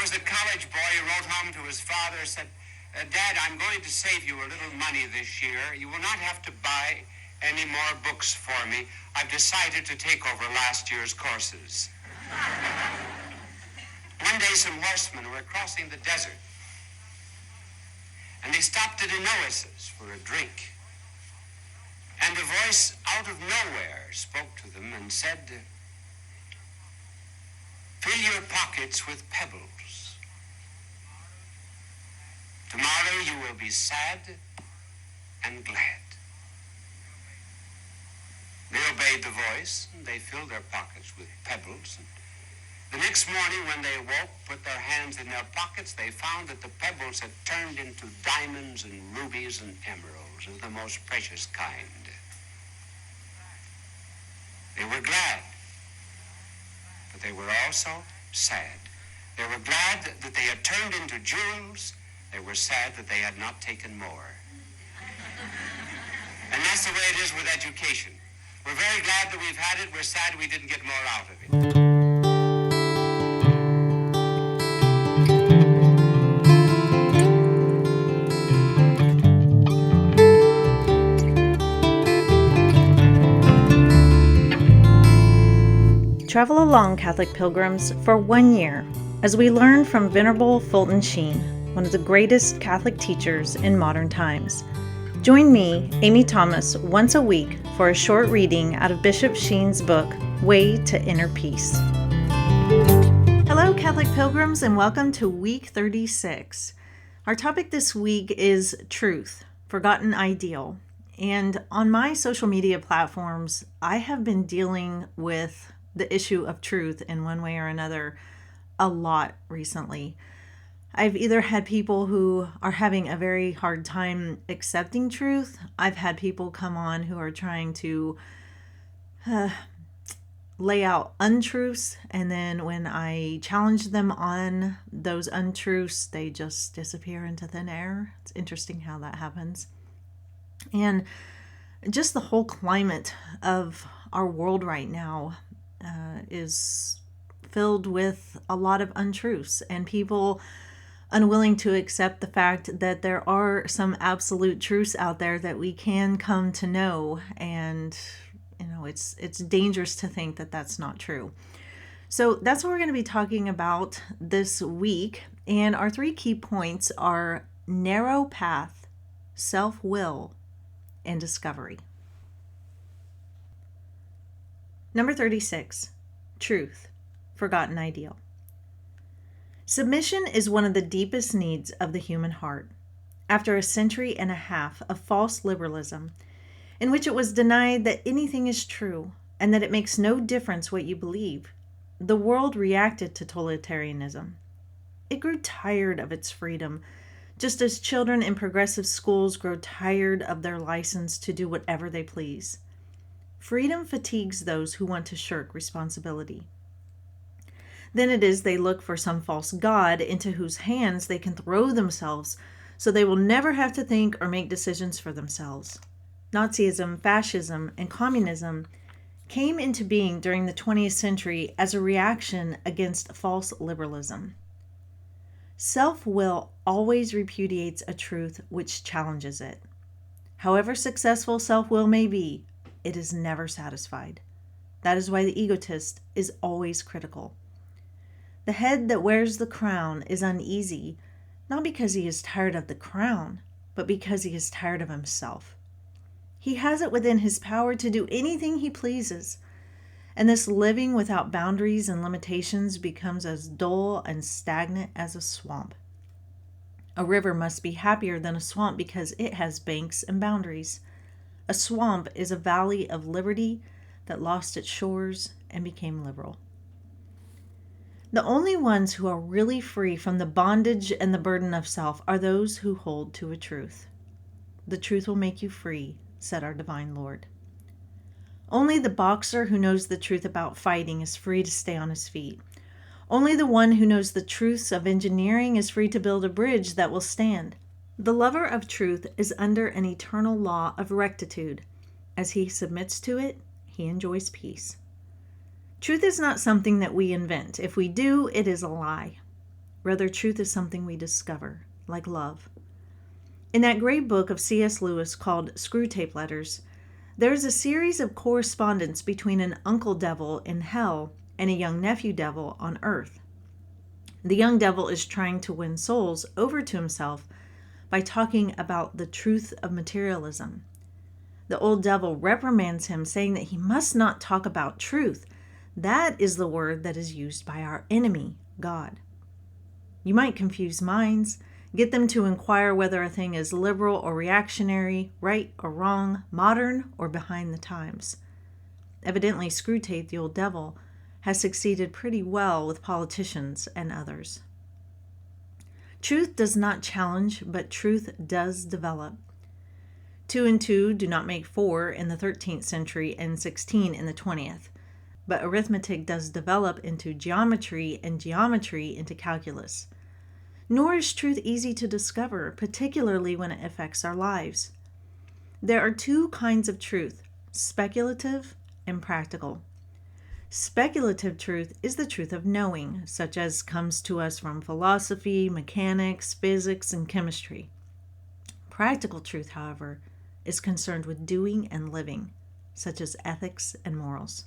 was a college boy, he wrote home to his father and said, Dad, I'm going to save you a little money this year. You will not have to buy any more books for me. I've decided to take over last year's courses. One day, some horsemen were crossing the desert, and they stopped at an oasis for a drink. And a voice out of nowhere spoke to them and said, fill your pockets with pebbles. Tomorrow you will be sad and glad. They obeyed the voice, and they filled their pockets with pebbles. And the next morning, when they awoke, put their hands in their pockets, they found that the pebbles had turned into diamonds and rubies and emeralds of the most precious kind. They were glad, but they were also sad. They were glad that they had turned into jewels. They were sad that they had not taken more. And that's the way it is with education. We're very glad that we've had it. We're sad we didn't get more out of it. Travel along, Catholic pilgrims, for 1 year as we learn from Venerable Fulton Sheen, one of the greatest Catholic teachers in modern times. Join me, Amy Thomas, once a week for a short reading out of Bishop Sheen's book, Way to Inner Peace. Hello, Catholic pilgrims, and welcome to week 36. Our topic this week is truth, forgotten ideal. And on my social media platforms, I have been dealing with the issue of truth in one way or another a lot recently. I've either had people who are having a very hard time accepting truth. I've had people come on who are trying to lay out untruths, and then when I challenge them on those untruths, they just disappear into thin air. It's interesting how that happens. And just the whole climate of our world right now is filled with a lot of untruths and people unwilling to accept the fact that there are some absolute truths out there that we can come to know. And, it's dangerous to think that that's not true. So that's what we're going to be talking about this week. And our 3 key points are narrow path, self-will, and discovery. Number 36, truth, forgotten ideal. Submission is one of the deepest needs of the human heart. After a century and a half of false liberalism, in which it was denied that anything is true and that it makes no difference what you believe, the world reacted to totalitarianism. It grew tired of its freedom, just as children in progressive schools grow tired of their license to do whatever they please. Freedom fatigues those who want to shirk responsibility. Then it is they look for some false god into whose hands they can throw themselves so they will never have to think or make decisions for themselves. Nazism, fascism, and communism came into being during the 20th century as a reaction against false liberalism. Self-will always repudiates a truth which challenges it. However successful self-will may be, it is never satisfied. That is why the egotist is always critical. The head that wears the crown is uneasy, not because he is tired of the crown, but because he is tired of himself. He has it within his power to do anything he pleases, and this living without boundaries and limitations becomes as dull and stagnant as a swamp. A river must be happier than a swamp because it has banks and boundaries. A swamp is a valley of liberty that lost its shores and became liberal. The only ones who are really free from the bondage and the burden of self are those who hold to a truth. The truth will make you free, said our divine Lord. Only the boxer who knows the truth about fighting is free to stay on his feet. Only the one who knows the truths of engineering is free to build a bridge that will stand. The lover of truth is under an eternal law of rectitude. As he submits to it, he enjoys peace. Truth is not something that we invent. If we do, it is a lie. Rather, truth is something we discover, like love. In that great book of C.S. Lewis called Screwtape Letters, there is a series of correspondence between an uncle devil in hell and a young nephew devil on earth. The young devil is trying to win souls over to himself by talking about the truth of materialism. The old devil reprimands him, saying that he must not talk about truth. That is the word that is used by our enemy, God. You might confuse minds, get them to inquire whether a thing is liberal or reactionary, right or wrong, modern or behind the times. Evidently, Screwtape, the old devil, has succeeded pretty well with politicians and others. Truth does not challenge, but truth does develop. 2 and 2 do not make 4 in the 13th century and 16 in the 20th, but arithmetic does develop into geometry and geometry into calculus. Nor is truth easy to discover, particularly when it affects our lives. There are 2 kinds of truth, speculative and practical. Speculative truth is the truth of knowing, such as comes to us from philosophy, mechanics, physics, and chemistry. Practical truth, however, is concerned with doing and living, such as ethics and morals.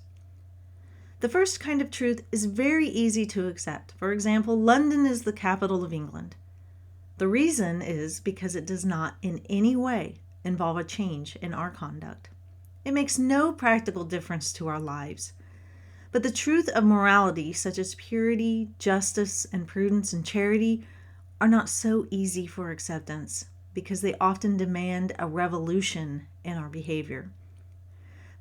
The first kind of truth is very easy to accept. For example, London is the capital of England. The reason is because it does not in any way involve a change in our conduct. It makes no practical difference to our lives. But the truth of morality, such as purity, justice, and prudence and charity, are not so easy for acceptance because they often demand a revolution in our behavior.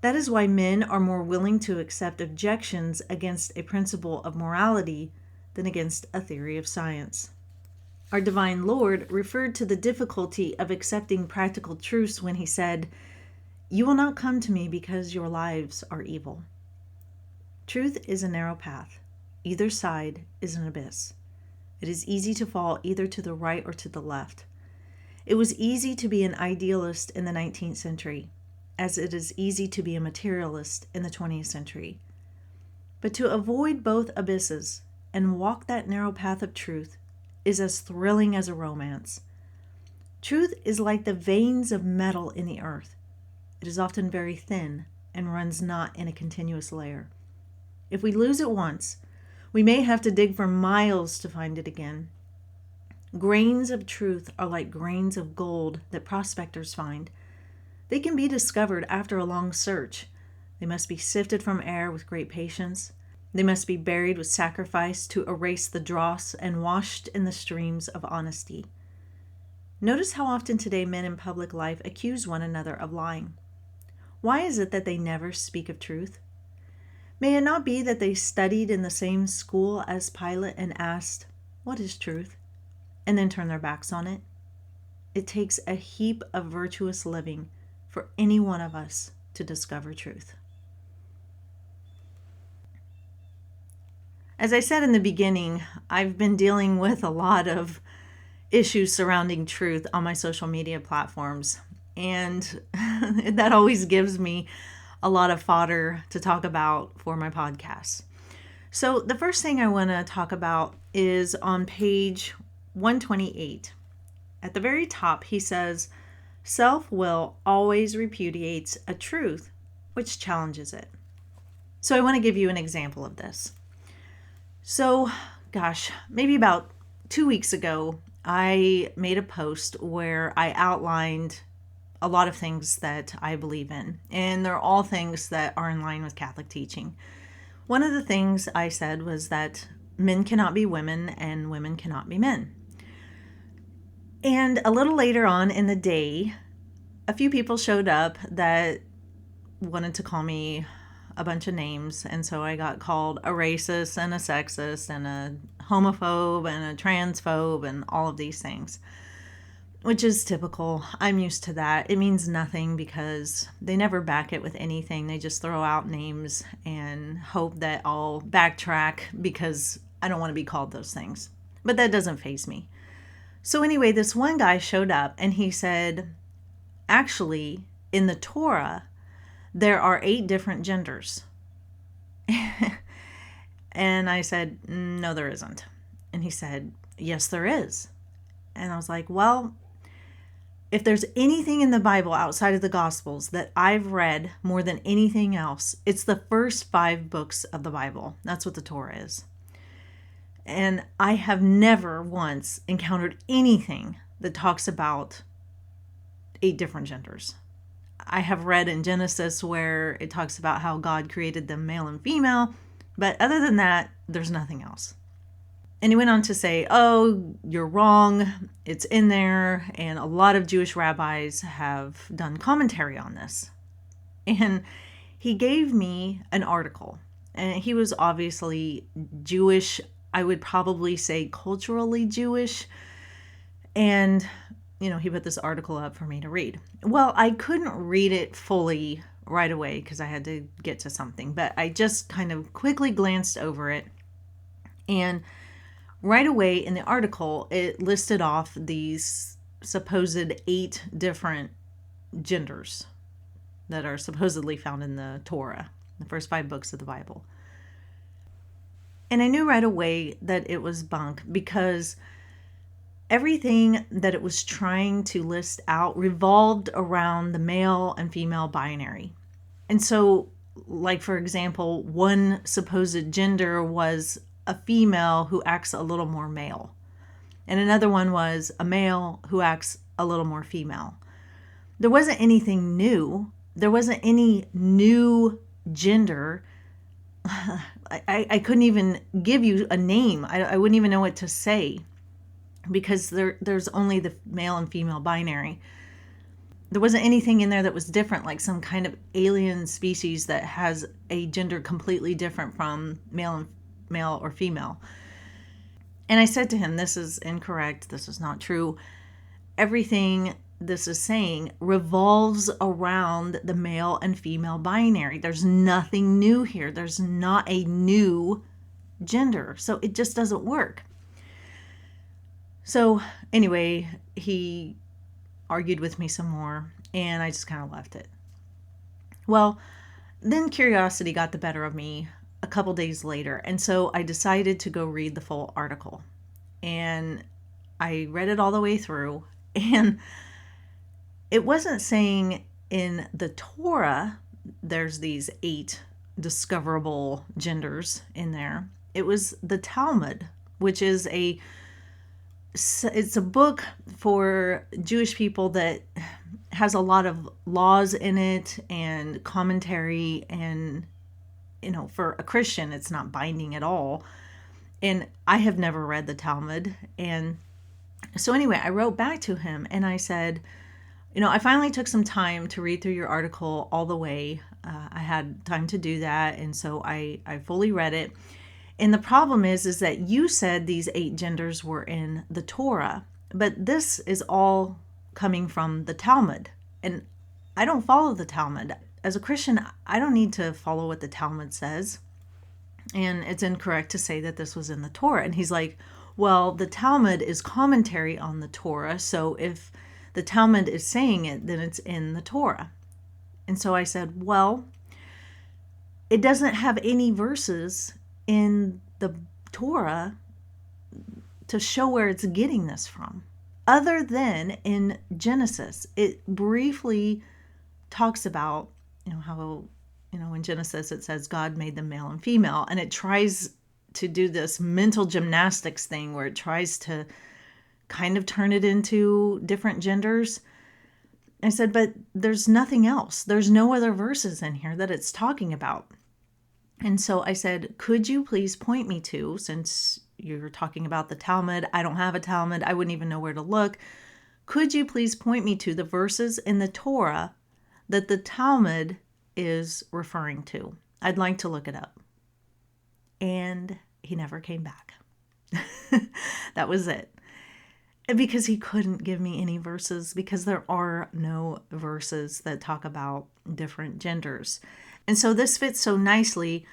That is why men are more willing to accept objections against a principle of morality than against a theory of science. Our divine Lord referred to the difficulty of accepting practical truths when he said, "You will not come to me because your lives are evil." Truth is a narrow path. Either side is an abyss. It is easy to fall either to the right or to the left. It was easy to be an idealist in the 19th century, as it is easy to be a materialist in the 20th century. But to avoid both abysses and walk that narrow path of truth is as thrilling as a romance. Truth is like the veins of metal in the earth. It is often very thin and runs not in a continuous layer. If we lose it once, we may have to dig for miles to find it again. Grains of truth are like grains of gold that prospectors find. They can be discovered after a long search. They must be sifted from air with great patience. They must be buried with sacrifice to erase the dross and washed in the streams of honesty. Notice how often today men in public life accuse one another of lying. Why is it that they never speak of truth? May it not be that they studied in the same school as Pilate and asked, "What is truth?" and then turn their backs on it? It takes a heap of virtuous living for any one of us to discover truth. As I said in the beginning, I've been dealing with a lot of issues surrounding truth on my social media platforms, and that always gives me a lot of fodder to talk about for my podcasts. So the first thing I want to talk about is on page 128. At the very top, he says, "Self-will always repudiates a truth which challenges it." So I want to give you an example of this. So, maybe about 2 weeks ago, I made a post where I outlined a lot of things that I believe in, and they're all things that are in line with Catholic teaching. One of the things I said was that men cannot be women and women cannot be men. And a little later on in the day, a few people showed up that wanted to call me a bunch of names. And so I got called a racist and a sexist and a homophobe and a transphobe and all of these things, which is typical. I'm used to that. It means nothing because they never back it with anything. They just throw out names and hope that I'll backtrack because I don't want to be called those things. But that doesn't faze me. So anyway, this one guy showed up and he said, actually, in the Torah, there are 8 different genders. And I said, no, there isn't. And he said, yes, there is. And I was like, well, if there's anything in the Bible outside of the Gospels that I've read more than anything else, it's the first 5 books of the Bible. That's what the Torah is. And I have never once encountered anything that talks about 8 different genders. I have read in Genesis where it talks about how God created them male and female, but other than that, there's nothing else. And he went on to say, oh, you're wrong. It's in there. And a lot of Jewish rabbis have done commentary on this. And he gave me an article. And he was obviously Jewish. I would probably say culturally Jewish. And, he put this article up for me to read. Well, I couldn't read it fully right away because I had to get to something. But I just kind of quickly glanced over it. And right away in the article, it listed off these supposed 8 different genders that are supposedly found in the Torah, the first 5 books of the Bible. And I knew right away that it was bunk because everything that it was trying to list out revolved around the male and female binary. And so, like, for example, one supposed gender was a female who acts a little more male. And another one was a male who acts a little more female. There wasn't anything new. There wasn't any new gender. I couldn't even give you a name. I wouldn't even know what to say because there's only the male and female binary. There wasn't anything in there that was different, like some kind of alien species that has a gender completely different from male or female. And I said to him, this is incorrect. This is not true. Everything this is saying revolves around the male and female binary. There's nothing new here. There's not a new gender. So it just doesn't work. So anyway, he argued with me some more and I just kind of left it. Well, then curiosity got the better of me a couple days later. And so I decided to go read the full article. And I read it all the way through. And it wasn't saying in the Torah, there's these 8 discoverable genders in there. It was the Talmud, which is it's a book for Jewish people that has a lot of laws in it and commentary, and for a Christian it's not binding at all. And I have never read the Talmud. And so anyway, I wrote back to him and I said, I finally took some time to read through your article all the way. I had time to do that, and so I fully read it. And the problem is that you said these 8 genders were in the Torah, but this is all coming from the Talmud. And I don't follow the Talmud. As a Christian, I don't need to follow what the Talmud says. And it's incorrect to say that this was in the Torah. And he's like, well, the Talmud is commentary on the Torah. So if the Talmud is saying it, then it's in the Torah. And so I said, well, it doesn't have any verses in the Torah to show where it's getting this from. Other than in Genesis, it briefly talks about, how, in Genesis it says God made them male and female, and it tries to do this mental gymnastics thing where it tries to kind of turn it into different genders. I said, but there's nothing else. There's no other verses in here that it's talking about. And so I said, could you please point me to, since you're talking about the Talmud, I don't have a Talmud, I wouldn't even know where to look. Could you please point me to the verses in the Torah that the Talmud is referring to? I'd like to look it up. And he never came back. That was it. Because he couldn't give me any verses, because there are no verses that talk about different genders. And so this fits so nicely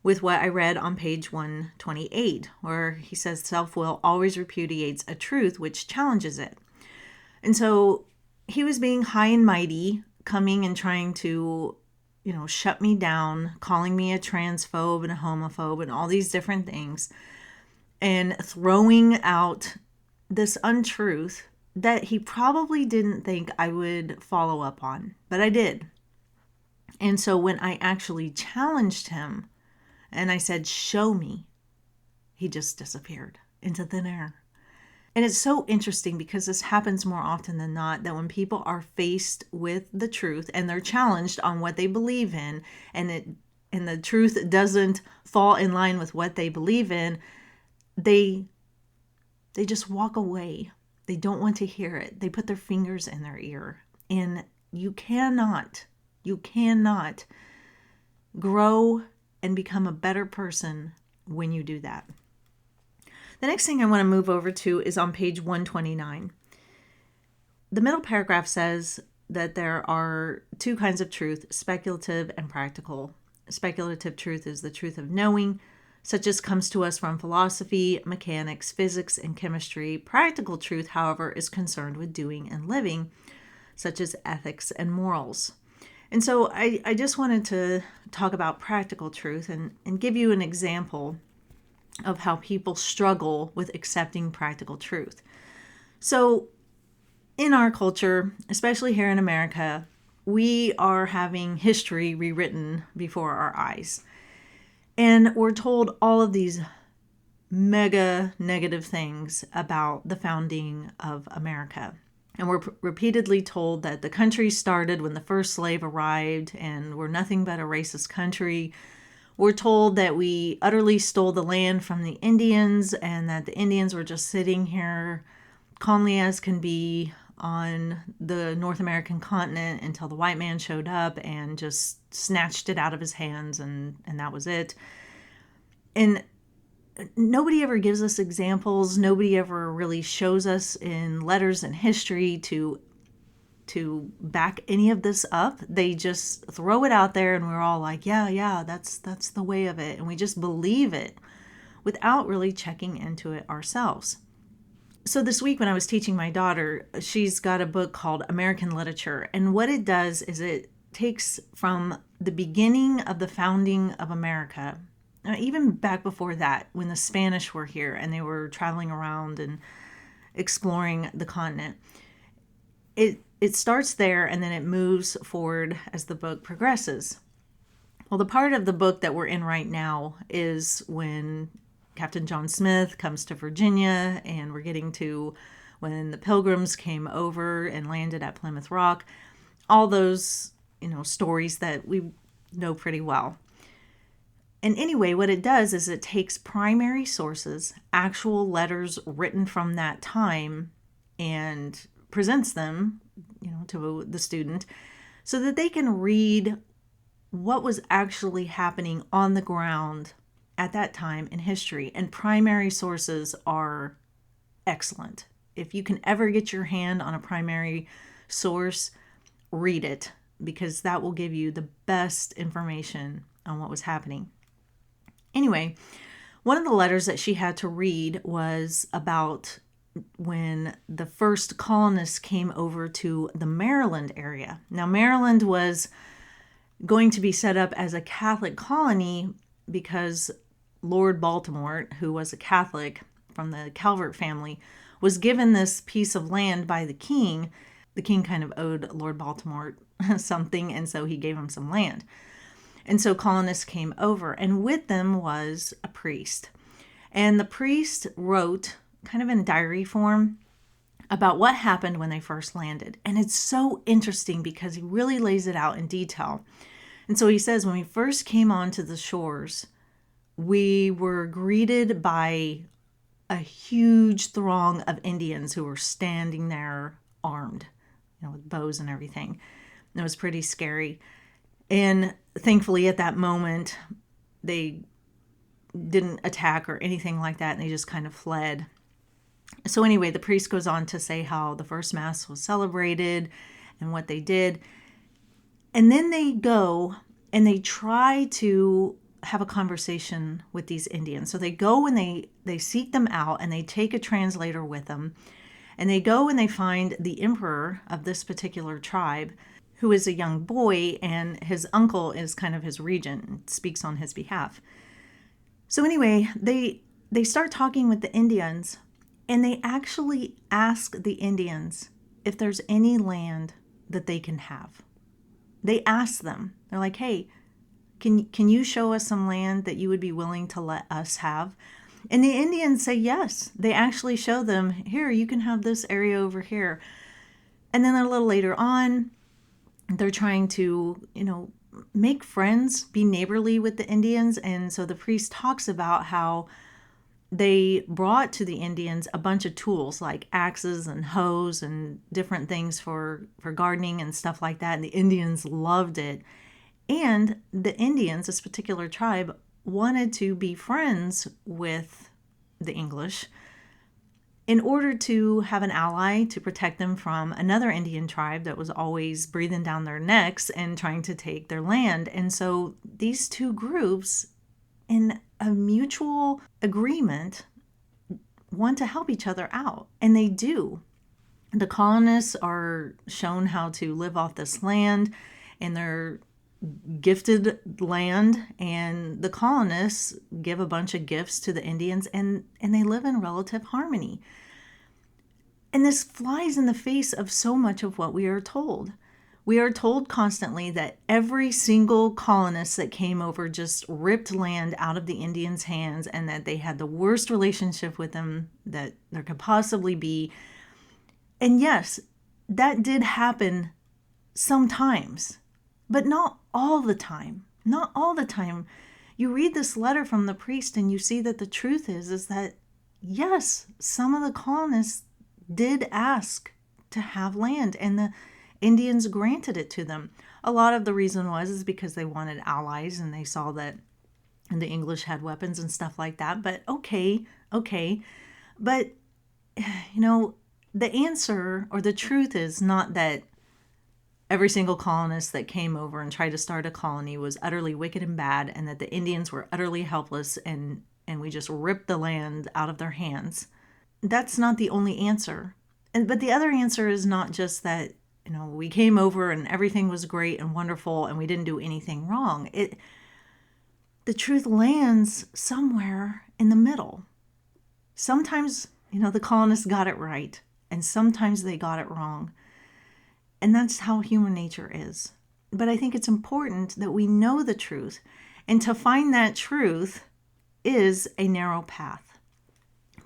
with what I read on page 128, where he says self-will always repudiates a truth which challenges it. And so he was being high and mighty, coming and trying to, shut me down, calling me a transphobe and a homophobe and all these different things. and throwing out this untruth that he probably didn't think I would follow up on, but I did. And so when I actually challenged him and I said, show me, he just disappeared into thin air. And it's so interesting because this happens more often than not, that when people are faced with the truth and they're challenged on what they believe in, and the truth doesn't fall in line with what they believe in, they just walk away. They don't want to hear it. They put their fingers in their ear. And you cannot grow and become a better person when you do that. The next thing I want to move over to is on page 129. The middle paragraph says that there are two kinds of truth, speculative and practical. Speculative truth is the truth of knowing, such as comes to us from philosophy, mechanics, physics, and chemistry. Practical truth, however, is concerned with doing and living, such as ethics and morals. And so I just wanted to talk about practical truth and give you an example of how people struggle with accepting practical truth. So in our culture, especially here in America, we are having history rewritten before our eyes. And we're told all of these mega negative things about the founding of America. And we're repeatedly told that the country started when the first slave arrived and we're nothing but a racist country. We're told that we utterly stole the land from the Indians and that the Indians were just sitting here calmly as can be on the North American continent until the white man showed up and just snatched it out of his hands, and that was it. And nobody ever gives us examples. Nobody ever really shows us in letters and history to back any of this up. They just throw it out there and we're all like, yeah, that's the way of it. And we just believe it without really checking into it ourselves. So this week when I was teaching my daughter, she's got a book called American Literature. And what it does is it takes from the beginning of the founding of America, even back before that, when the Spanish were here and they were traveling around and exploring the continent. It starts there and then it moves forward as the book progresses. Well, the part of the book that we're in right now is when Captain John Smith comes to Virginia, and we're getting to when the Pilgrims came over and landed at Plymouth Rock. All those, stories that we know pretty well. And anyway, what it does is it takes primary sources, actual letters written from that time, and presents them, to the student so that they can read what was actually happening on the ground at that time in history. And primary sources are excellent. If you can ever get your hand on a primary source, read it, because that will give you the best information on what was happening. Anyway, one of the letters that she had to read was about when the first colonists came over to the Maryland area. Now, Maryland was going to be set up as a Catholic colony because Lord Baltimore, who was a Catholic from the Calvert family, was given this piece of land by the king. The king kind of owed Lord Baltimore something, and so he gave him some land. And so colonists came over, and with them was a priest. And the priest wrote, kind of in diary form, about what happened when they first landed. And it's so interesting because he really lays it out in detail. And so he says, when we first came onto the shores, we were greeted by a huge throng of Indians who were standing there armed, with bows and everything. And it was pretty scary. And thankfully at that moment, they didn't attack or anything like that, and they just kind of fled. So anyway, the priest goes on to say how the first Mass was celebrated and what they did. And then they go and they try to have a conversation with these Indians. So they go and they seek them out, and they take a translator with them. And they go and they find the emperor of this particular tribe, who is a young boy, and his uncle is kind of his regent and speaks on his behalf. So anyway, they they start talking with the Indians, and they actually ask the Indians if there's any land that they can have. They ask them, they're like, hey, can you show us some land that you would be willing to let us have? And the Indians say yes. They actually show them, here, you can have this area over here. And then a little later on, they're trying to, make friends, be neighborly with the Indians. And so the priest talks about how they brought to the Indians a bunch of tools like axes and hoes and different things for gardening and stuff like that. And the Indians loved it. And the Indians, this particular tribe, wanted to be friends with the English in order to have an ally to protect them from another Indian tribe that was always breathing down their necks and trying to take their land. And so these two groups, in a mutual agreement, want to help each other out. And they do. The colonists are shown how to live off this land, and they're gifted land, and the colonists give a bunch of gifts to the Indians, and they live in relative harmony. And this flies in the face of so much of what we are told. We are told constantly that every single colonist that came over just ripped land out of the Indians' hands, and that they had the worst relationship with them that there could possibly be. And yes, that did happen sometimes, but not all the time. Not all the time. You read this letter from the priest and you see that the truth is that, yes, some of the colonists did ask to have land, and the Indians granted it to them. A lot of the reason is because they wanted allies, and they saw that the English had weapons and stuff like that. But okay. But, the answer or the truth is not that every single colonist that came over and tried to start a colony was utterly wicked and bad, and that the Indians were utterly helpless and we just ripped the land out of their hands. That's not the only answer. But the other answer is not just that, we came over and everything was great and wonderful and we didn't do anything wrong. The truth lands somewhere in the middle. Sometimes, the colonists got it right, and sometimes they got it wrong. And that's how human nature is. But I think it's important that we know the truth. And to find that truth is a narrow path.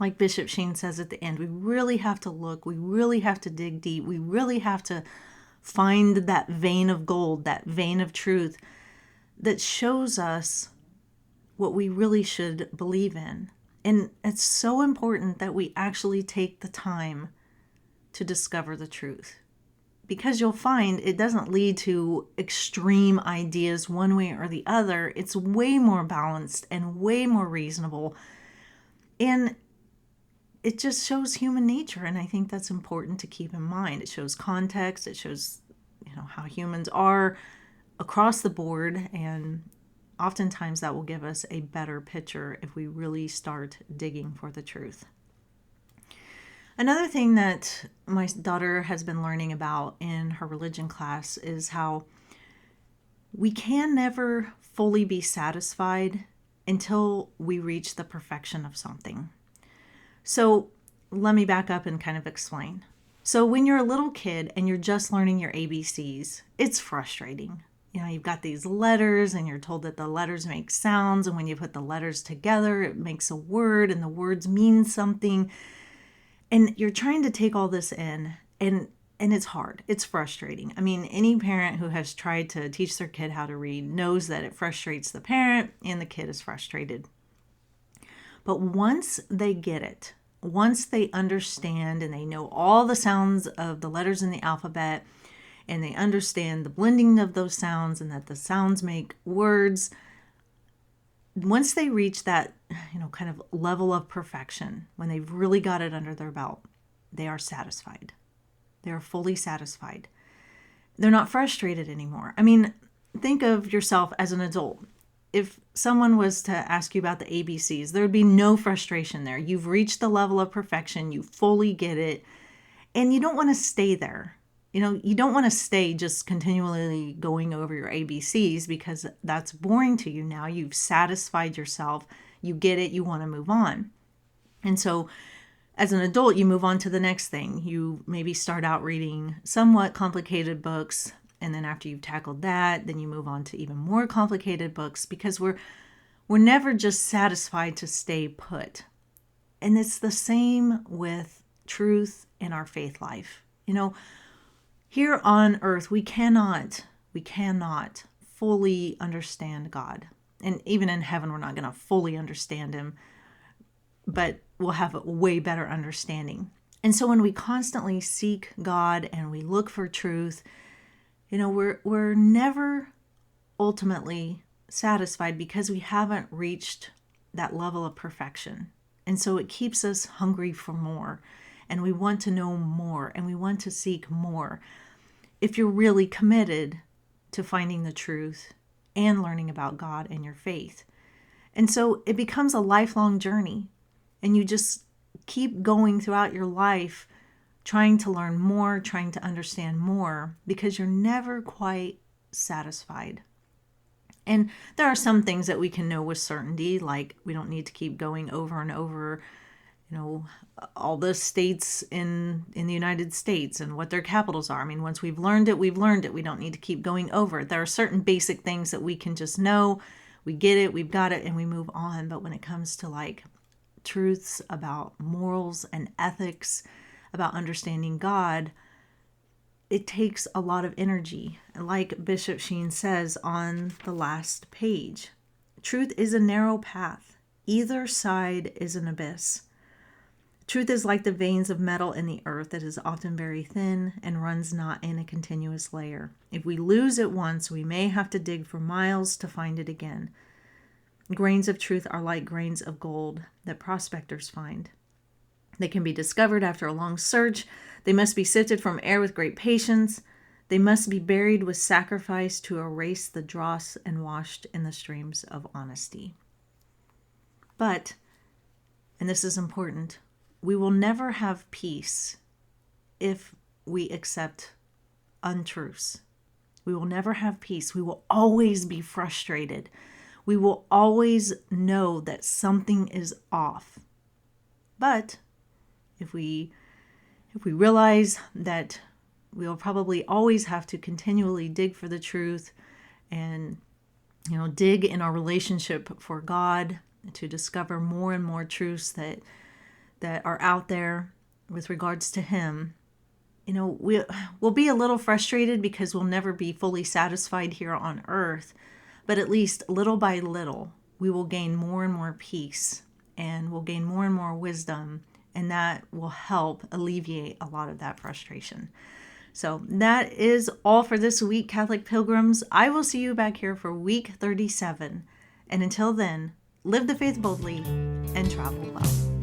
Like Bishop Sheen says at the end, we really have to look. We really have to dig deep. We really have to find that vein of gold, that vein of truth that shows us what we really should believe in. And it's so important that we actually take the time to discover the truth. Because you'll find it doesn't lead to extreme ideas one way or the other. It's way more balanced and way more reasonable. And it just shows human nature. And I think that's important to keep in mind. It shows context. It shows, how humans are across the board. And oftentimes that will give us a better picture if we really start digging for the truth. Another thing that my daughter has been learning about in her religion class is how we can never fully be satisfied until we reach the perfection of something. So let me back up and kind of explain. So when you're a little kid and you're just learning your ABCs, it's frustrating. You've got these letters and you're told that the letters make sounds, and when you put the letters together, it makes a word, and the words mean something. And you're trying to take all this in, and it's hard. It's frustrating. I mean, any parent who has tried to teach their kid how to read knows that it frustrates the parent, and the kid is frustrated. But once they get it, once they understand and they know all the sounds of the letters in the alphabet, and they understand the blending of those sounds and that the sounds make words, once they reach that, kind of level of perfection, when they've really got it under their belt, they are satisfied. They are fully satisfied. They're not frustrated anymore. I mean, think of yourself as an adult. If someone was to ask you about the ABCs, there would be no frustration there. You've reached the level of perfection. You fully get it. And you don't want to stay there. You don't want to stay just continually going over your ABCs, because that's boring to you now. You've satisfied yourself. You get it, you want to move on. And so as an adult, you move on to the next thing. You maybe start out reading somewhat complicated books, and then after you've tackled that, then you move on to even more complicated books, because we're never just satisfied to stay put. And it's the same with truth in our faith life. Here on earth, we cannot fully understand God. And even in heaven, we're not going to fully understand him, but we'll have a way better understanding. And so when we constantly seek God and we look for truth, we're never ultimately satisfied, because we haven't reached that level of perfection. And so it keeps us hungry for more, and we want to know more, and we want to seek more. If you're really committed to finding the truth and learning about God and your faith. And so it becomes a lifelong journey, and you just keep going throughout your life trying to learn more, trying to understand more, because you're never quite satisfied. And there are some things that we can know with certainty, like we don't need to keep going over and over, all the states in the United States and what their capitals are. I mean, once we've learned it, we've learned it. We don't need to keep going over it. There are certain basic things that we can just know. We get it, we've got it, and we move on. But when it comes to like truths about morals and ethics, about understanding God, it takes a lot of energy. Like Bishop Sheen says on the last page, truth is a narrow path. Either side is an abyss. Truth is like the veins of metal in the earth that is often very thin and runs not in a continuous layer. If we lose it once, we may have to dig for miles to find it again. Grains of truth are like grains of gold that prospectors find. They can be discovered after a long search. They must be sifted from air with great patience. They must be buried with sacrifice to erase the dross and washed in the streams of honesty. But, and this is important, we will never have peace if we accept untruths. We will never have peace. We will always be frustrated. We will always know that something is off. But if we realize that we'll probably always have to continually dig for the truth and, dig in our relationship for God to discover more and more truths that are out there with regards to him, we'll be a little frustrated because we'll never be fully satisfied here on earth. But at least little by little, we will gain more and more peace, and we'll gain more and more wisdom, and that will help alleviate a lot of that frustration. So that is all for this week, Catholic Pilgrims. I will see you back here for week 37. And until then, live the faith boldly and travel well.